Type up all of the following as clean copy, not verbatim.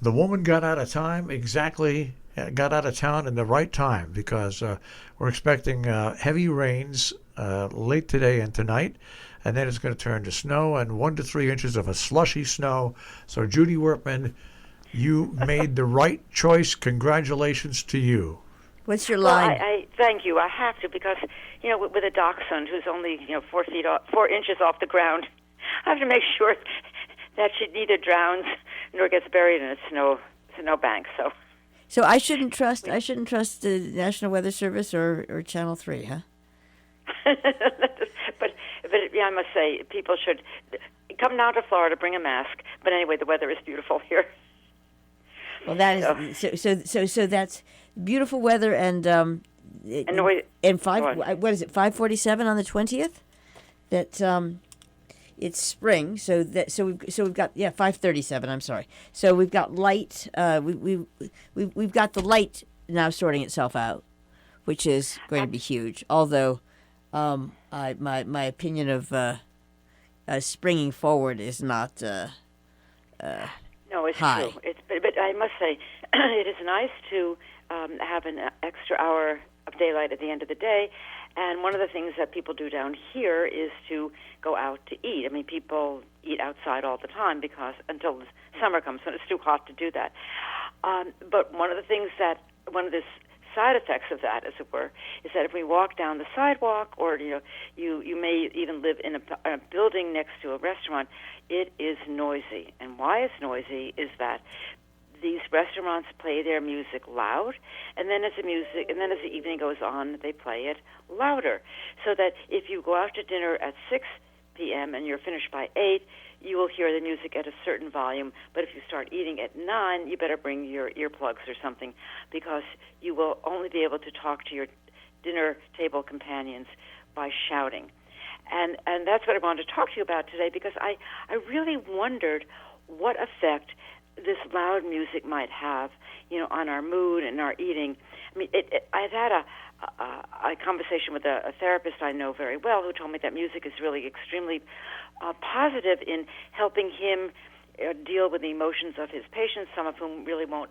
the woman got out of time exactly, got out of town in the right time because we're expecting heavy rains late today and tonight, and then it's going to turn to snow and 1 to 3 inches of a slushy snow. So Judy Wurtman, you made the right choice. Congratulations to you. What's your Well, line? I thank you. I have to because, with a dachshund who's only, 4 inches off the ground, I have to make sure that she neither drowns nor gets buried in a snowbank. So I shouldn't trust the National Weather Service or Channel 3, huh? but yeah, I must say people should come down to Florida, bring a mask. But anyway, the weather is beautiful here. Well, that is so that's beautiful weather and 5:47 on the 20th. That it's spring, so we've got 5:37. I'm sorry. So we've got light. We've got the light now sorting itself out, which is going to be huge. Although, my opinion of springing forward is not. No, it's high. true. But I must say, it is nice to have an extra hour of daylight at the end of the day. And one of the things that people do down here is to go out to eat. I mean, people eat outside all the time because until the summer comes when it's too hot to do that. But one of the side effects of that, as it were, is that if we walk down the sidewalk, or you may even live in a building next to a restaurant, it is noisy. And why it's noisy is that these restaurants play their music loud, and then as the evening goes on, they play it louder. So that if you go out to dinner at 6 p.m. and you're finished by 8, you will hear the music at a certain volume. But if you start eating at 9, you better bring your earplugs or something, because you will only be able to talk to your dinner table companions by shouting. And that's what I wanted to talk to you about today, because I really wondered what effect this loud music might have, on our mood and our eating. I mean, I've had a conversation with a therapist I know very well who told me that music is really extremely positive in helping him deal with the emotions of his patients, some of whom really won't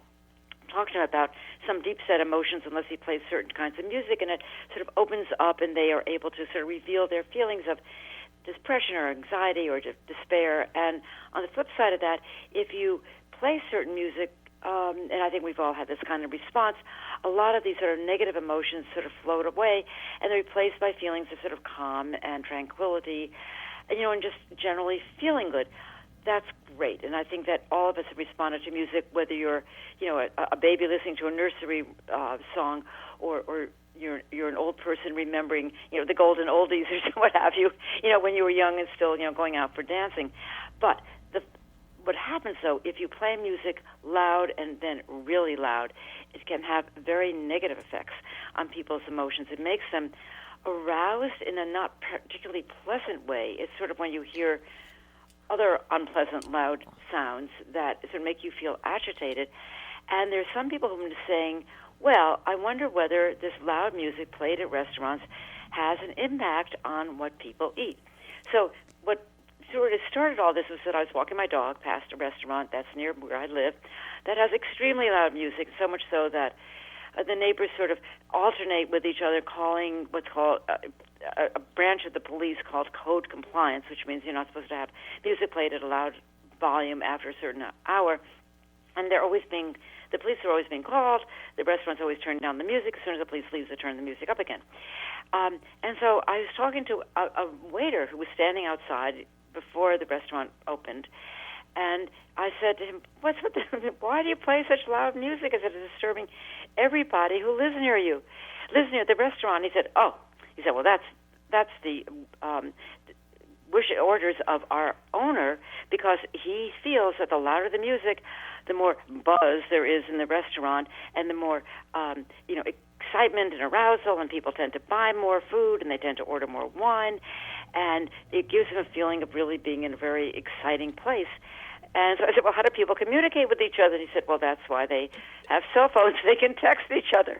talk to him about some deep-set emotions unless he plays certain kinds of music, and it sort of opens up and they are able to sort of reveal their feelings of depression or anxiety or despair. And on the flip side of that, if you play certain music, and I think we've all had this kind of response, a lot of these sort of negative emotions sort of float away, and they're replaced by feelings of sort of calm and tranquility, and just generally feeling good. That's great, and I think that all of us have responded to music, whether you're, a baby listening to a nursery song, or you're an old person remembering, the golden oldies or what have you, when you were young and still, going out for dancing. But what happens, though, if you play music loud and then really loud, it can have very negative effects on people's emotions. It makes them aroused in a not particularly pleasant way. It's sort of when you hear other unpleasant loud sounds that sort of make you feel agitated. And there's some people who are saying, well, I wonder whether this loud music played at restaurants has an impact on what people eat. So what sort of started all this was that I was walking my dog past a restaurant that's near where I live that has extremely loud music, so much so that the neighbors sort of alternate with each other, calling what's called a branch of the police called code compliance, which means you're not supposed to have music played at a loud volume after a certain hour. And the police are always being called. The restaurants always turn down the music. As soon as the police leaves, they turn the music up again. And so I was talking to a waiter who was standing outside before the restaurant opened, and I said to him, why do you play such loud music? I said, it's disturbing everybody who lives near the restaurant. He said, well, that's the orders of our owner, because he feels that the louder the music, the more buzz there is in the restaurant, and the more excitement and arousal, and people tend to buy more food, and they tend to order more wine, and it gives them a feeling of really being in a very exciting place. And so I said, well, how do people communicate with each other? And he said, well, that's why they have cell phones. They can text each other.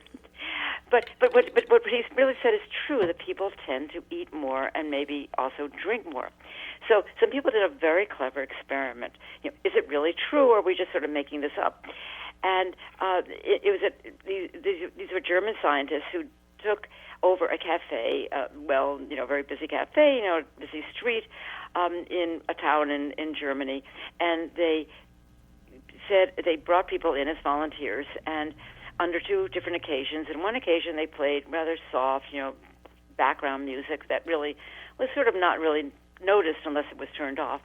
What he's really said is true, that people tend to eat more and maybe also drink more. So some people did a very clever experiment. Is it really true, or are we just sort of making this up? And these were German scientists who took over a cafe, very busy cafe, busy street in a town in Germany, and they said they brought people in as volunteers, and under two different occasions. In one occasion, they played rather soft, background music that really was sort of not really noticed unless it was turned off.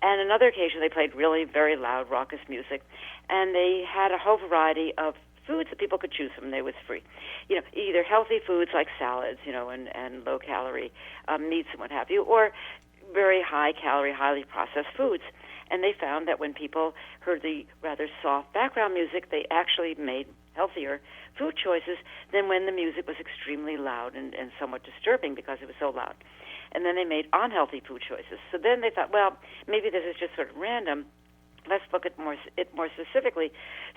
And another occasion, they played really very loud, raucous music, and they had a whole variety of foods that people could choose from. They was free, either healthy foods like salads, and low calorie meats and what have you, or very high calorie, highly processed foods. And they found that when people heard the rather soft background music, they actually made healthier food choices than when the music was extremely loud and somewhat disturbing because it was so loud. And then they made unhealthy food choices. So then they thought, well, maybe this is just sort of random. Let's look at it more specifically.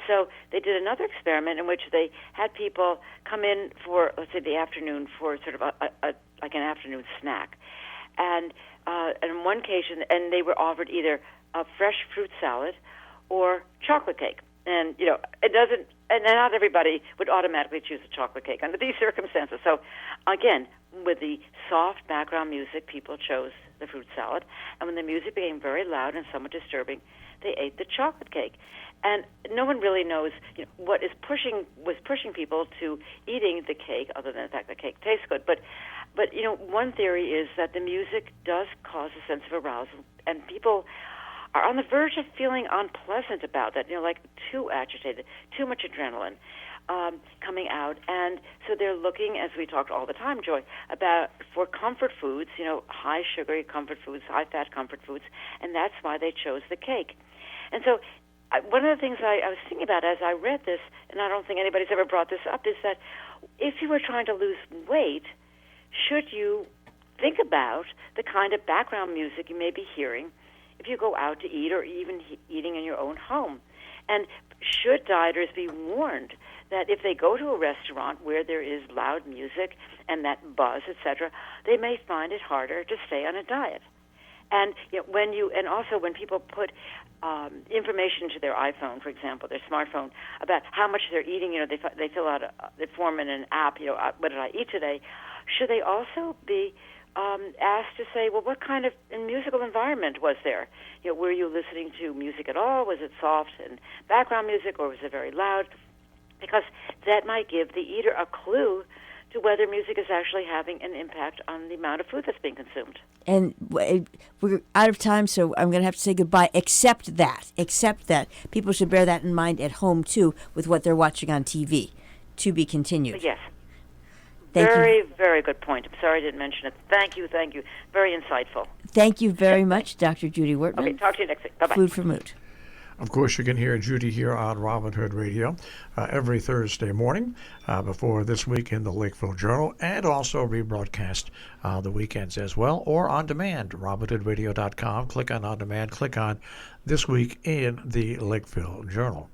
So they did another experiment in which they had people come in for, let's say, the afternoon for sort of like an afternoon snack. And in one occasion, and they were offered either a fresh fruit salad or chocolate cake. And, it doesn't, and not everybody would automatically choose a chocolate cake under these circumstances. So, again, with the soft background music, people chose the fruit salad. And when the music became very loud and somewhat disturbing, they ate the chocolate cake. And no one really knows what was pushing people to eating the cake, other than the fact that cake tastes good. But one theory is that the music does cause a sense of arousal, and people are on the verge of feeling unpleasant about that, like too agitated, too much adrenaline coming out. And so they're looking, as we talked all the time, Joy, for comfort foods, high sugary comfort foods, high fat comfort foods, and that's why they chose the cake. And so one of the things I was thinking about as I read this, and I don't think anybody's ever brought this up, is that if you were trying to lose weight, should you think about the kind of background music you may be hearing if you go out to eat, or even eating in your own home? And should dieters be warned that if they go to a restaurant where there is loud music and that buzz, etc., they may find it harder to stay on a diet? And when people put information into their iPhone, for example, their smartphone, about how much they're eating, they fill out, they form in an app, what did I eat today? Should they also be asked to say, well, what kind of musical environment was there? Were you listening to music at all? Was it soft and background music, or was it very loud? Because that might give the eater a clue to whether music is actually having an impact on the amount of food that's being consumed. And we're out of time, so I'm going to have to say goodbye, except that people should bear that in mind at home, too, with what they're watching on TV. To be continued. Yes. Very, very good point. I'm sorry I didn't mention it. Thank you. Very insightful. Thank you very much, Dr. Judy Wurtman. Okay, talk to you next week. Bye-bye. Food for Mood. Of course, you can hear Judy here on Robin Hood Radio every Thursday morning before This Week in the Lakeville Journal, and also rebroadcast the weekends as well, or on demand, robinhoodradio.com. Click on demand, click on This Week in the Lakeville Journal.